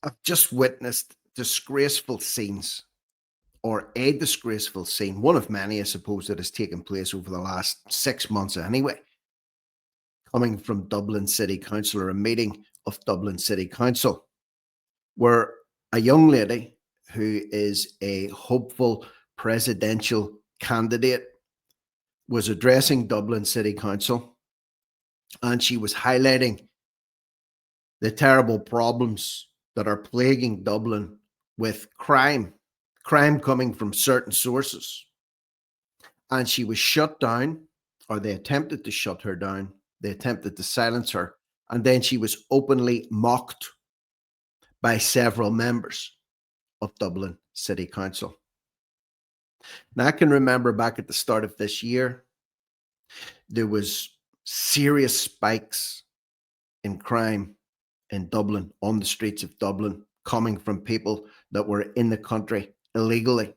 I've just witnessed disgraceful scenes, or a disgraceful scene, one of many, I suppose, that has taken place over the last 6 months anyway, coming from Dublin City Council, or a meeting of Dublin City Council, where a young lady who is a hopeful presidential candidate was addressing Dublin City Council, and she was highlighting the terrible problems that are plaguing Dublin with crime coming from certain sources. And she was shut down, or they attempted to shut her down. They attempted to silence her. And then she was openly mocked by several members of Dublin City Council. Now, I can remember back at the start of this year, there was serious spikes in crime in Dublin, on the streets of Dublin, coming from people that were in the country illegally.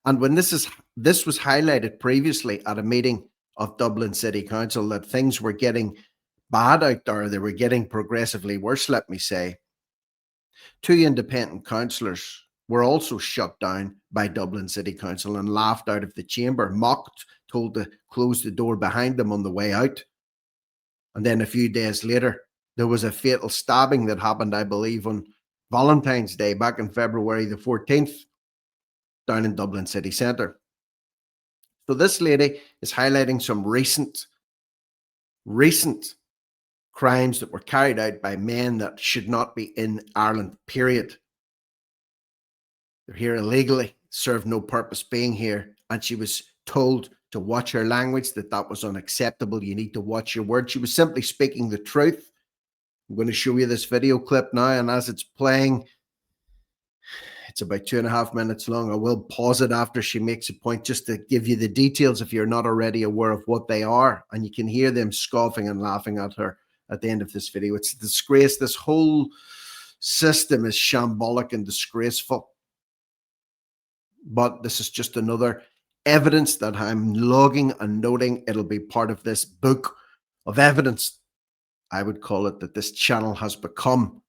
And when this was highlighted previously at a meeting of Dublin City Council, that things were getting bad out there, they were getting progressively worse, let me say. 2 independent councillors were also shut down by Dublin City Council and laughed out of the chamber, mocked, told to close the door behind them on the way out. And then a few days later, there was a fatal stabbing that happened, I believe, on Valentine's Day back in February the 14th, down in Dublin city centre. So this lady is highlighting some recent crimes that were carried out by men that should not be in Ireland, period. They're here illegally, serve no purpose being here. And she was told to watch her language, that was unacceptable. You need to watch your words. She was simply speaking the truth. I'm going to show you this video clip now, and as it's playing, it's about 2.5 minutes long. I will pause it after she makes a point just to give you the details if you're not already aware of what they are, and you can hear them scoffing and laughing at her at the end of this video. It's a disgrace. This whole system is shambolic and disgraceful. But this is just another evidence that I'm logging and noting. It'll be part of this book of evidence, I would call it, that this channel has become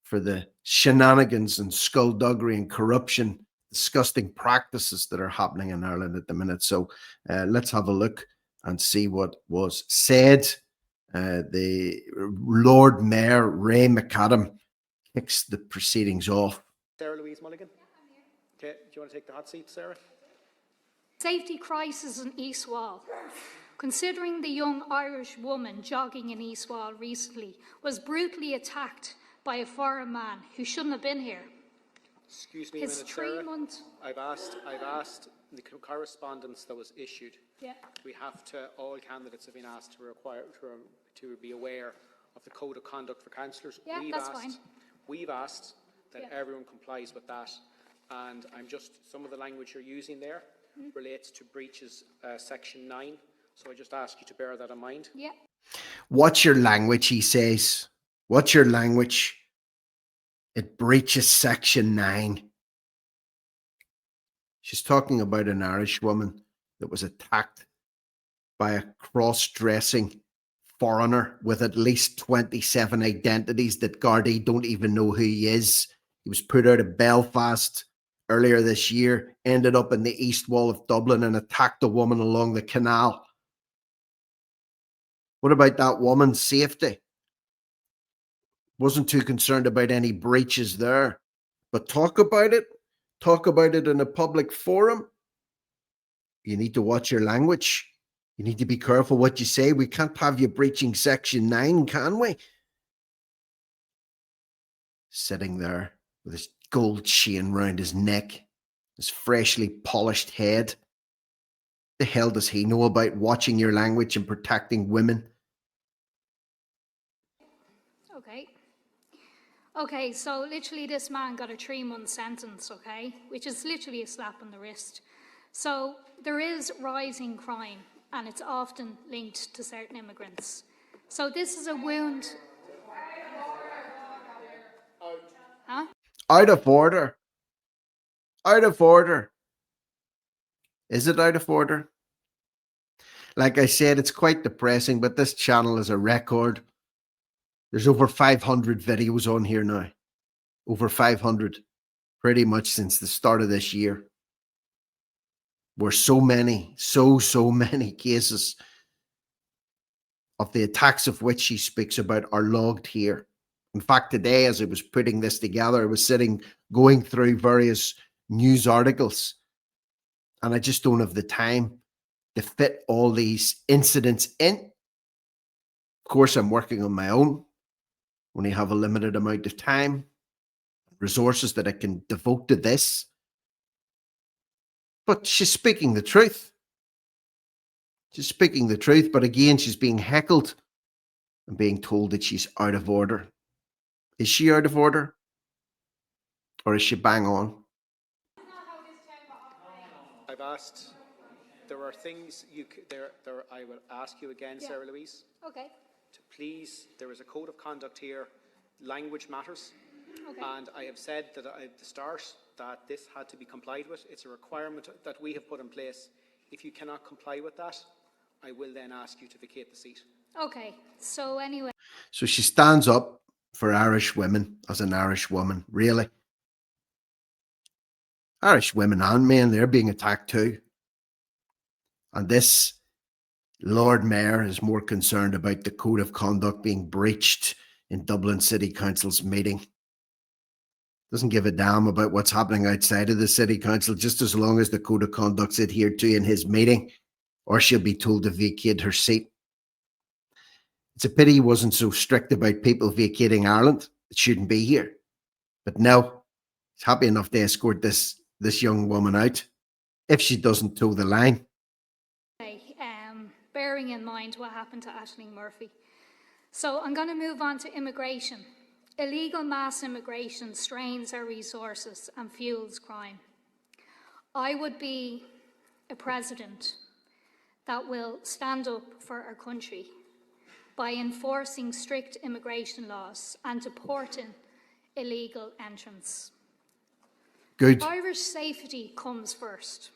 for the shenanigans and skullduggery and corruption, disgusting practices that are happening in Ireland at the minute. So let's have a look and see what was said. The Lord Mayor, Ray McAdam, kicks the proceedings off. Sarah Louise Milligan. Okay, do you want to take the hot seat, Sarah? Safety crisis in East Wall. Considering the young Irish woman jogging in East Wall recently was brutally attacked by a foreign man who shouldn't have been here. Excuse me, His 3 months. I've asked the correspondence that was issued. Yeah. We have to. All candidates have been asked to be aware of the code of conduct for councillors. Yeah, that's fine. We've asked that everyone complies with that, and some of the language you're using there relates to breaches section 9. So I just ask you to bear that in mind. Yeah. Watch your language, he says. Watch your language. It breaches section 9. She's talking about an Irish woman that was attacked by a cross-dressing foreigner with at least 27 identities that Gardaí don't even know who he is. He was put out of Belfast earlier this year, ended up in the East Wall of Dublin and attacked a woman along the canal. What about that woman's safety? Wasn't too concerned about any breaches there. But talk about it in a public forum. You need to watch your language. You need to be careful what you say. We can't have you breaching section 9, can we? Sitting there with his gold chain round his neck, his freshly polished head. The hell does he know about watching your language and protecting women? Okay, so literally this man got a 3-month sentence, okay, which is literally a slap on the wrist. So there is rising crime, and it's often linked to certain immigrants. So this is a wound. Huh? Out of order. Out of order. Is it out of order? Like I said, it's quite depressing, but this channel is a record. There's over 500 videos on here now. over 500, pretty much since the start of this year, where so many cases of the attacks of which she speaks about are logged here. In fact, today, as I was putting this together, I was going through various news articles, and I just don't have the time to fit all these incidents in. Of course, I'm working on my own. Only have a limited amount of time, resources that I can devote to this. But she's speaking the truth. She's speaking the truth, but again, she's being heckled and being told that she's out of order. Is she out of order? Or is she bang on? I've asked, there are things I will ask you again, Yeah. Sarah Louise, Okay. to please, there is a code of conduct here, language matters. Okay. And I have said that at the start that this had to be complied with. It's a requirement that we have put in place. If you cannot comply with that, I will then ask you to vacate the seat. Okay. So anyway. So she stands up for Irish women as an Irish woman, really. Irish women and men, they're being attacked too. And this Lord Mayor is more concerned about the code of conduct being breached in Dublin City Council's meeting. Doesn't give a damn about what's happening outside of the City Council, just as long as the code of conduct's adhered to in his meeting, or she'll be told to vacate her seat. It's a pity he wasn't so strict about people vacating Ireland. It shouldn't be here. But no, he's happy enough to escort this young woman out if she doesn't toe the line. Bearing in mind what happened to Aisling Murphy. So I'm going to move on to immigration. Illegal mass immigration strains our resources and fuels crime. I would be a president that will stand up for our country by enforcing strict immigration laws and deporting illegal entrants. Good. Irish safety comes first.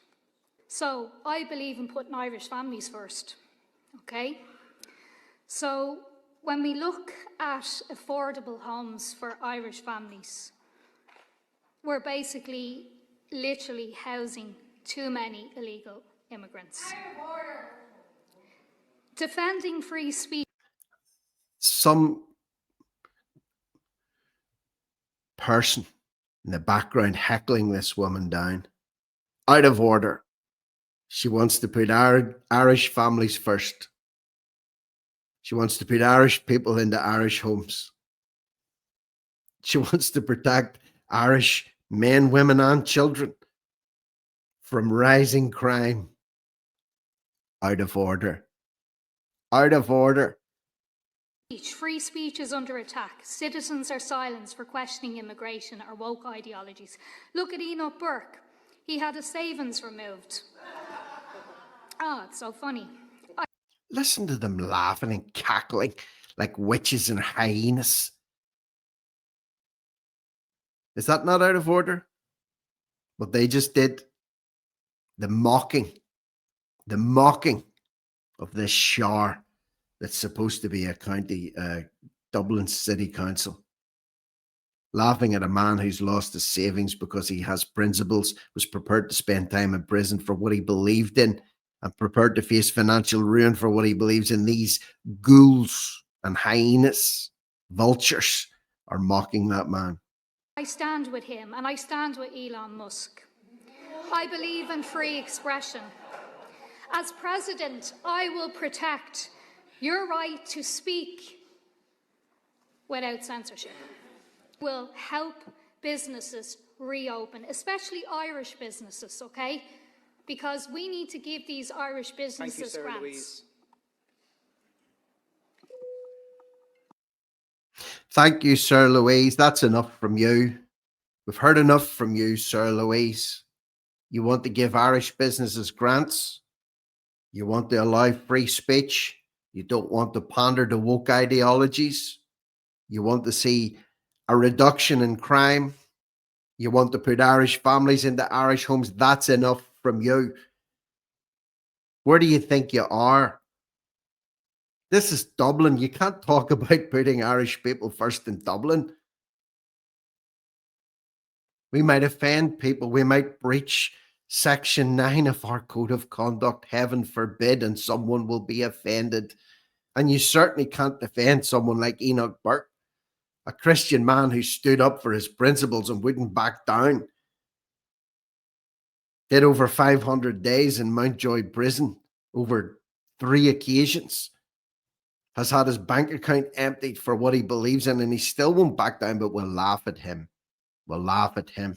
So I believe in putting Irish families first, okay? So when we look at affordable homes for Irish families, we're basically literally housing too many illegal immigrants. Defending free speech. Some person in the background heckling this woman down. Out of order. She wants to put Irish families first. She wants to put Irish people into Irish homes. She wants to protect Irish men, women, and children from rising crime. Out of order. Out of order. Free speech is under attack. Citizens are silenced for questioning immigration or woke ideologies. Look at Enoch Burke. He had his savings removed. Oh, it's so funny. Listen to them laughing and cackling like witches and hyenas. Is that not out of order? What they just did? The mocking of this shower that's supposed to be a county, Dublin City Council. Laughing at a man who's lost his savings because he has principles, was prepared to spend time in prison for what he believed in, and prepared to face financial ruin for what he believes in. These ghouls and hyenas, vultures, are mocking that man. I stand with him and I stand with Elon Musk. I believe in free expression. As president, I will protect your right to speak without censorship. Will help businesses reopen, especially Irish businesses, okay? Because we need to give these Irish businesses Sarah grants. Louise. Thank you, Sarah Louise. That's enough from you. We've heard enough from you, Sarah Louise. You want to give Irish businesses grants. You want to allow free speech. You don't want to pander to woke ideologies. You want to see a reduction in crime. You want to put Irish families into Irish homes. That's enough from you. Where do you think you are? This is Dublin. You can't talk about putting Irish people first in Dublin. We might offend people. We might breach Section 9 of our Code of Conduct, heaven forbid, and someone will be offended. And you certainly can't defend someone like Enoch Burke, a Christian man who stood up for his principles and wouldn't back down. Did over 500 days in Mountjoy prison over 3 occasions. Has had his bank account emptied for what he believes in, and he still won't back down, but we'll laugh at him. We'll laugh at him.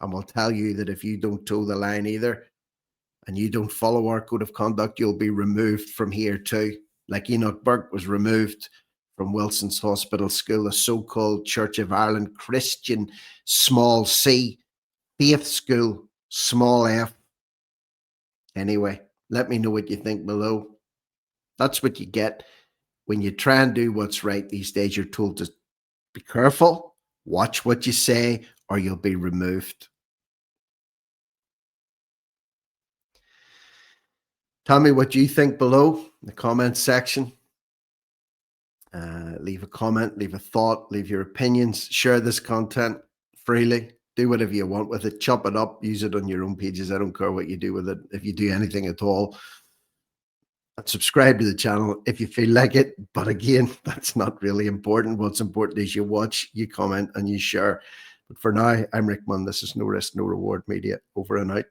And we'll tell you that if you don't toe the line either, and you don't follow our code of conduct, you'll be removed from here too. Like Enoch Burke was removed from Wilson's Hospital School, a so-called Church of Ireland Christian small c, faith school, small f. Anyway, let me know what you think below. That's what you get when you try and do what's right these days. You're told to be careful, watch what you say, or you'll be removed. Tell me what you think below in the comments section. Leave a comment, leave a thought, leave your opinions, share this content freely. Do whatever you want with it. Chop it up, use it on your own pages. I don't care what you do with it. If you do anything at all, and subscribe to the channel if you feel like it. But again, that's not really important. What's important is you watch, you comment, and you share. But for now, I'm Rick Munn. This is No Risk, No Reward Media. Over and out.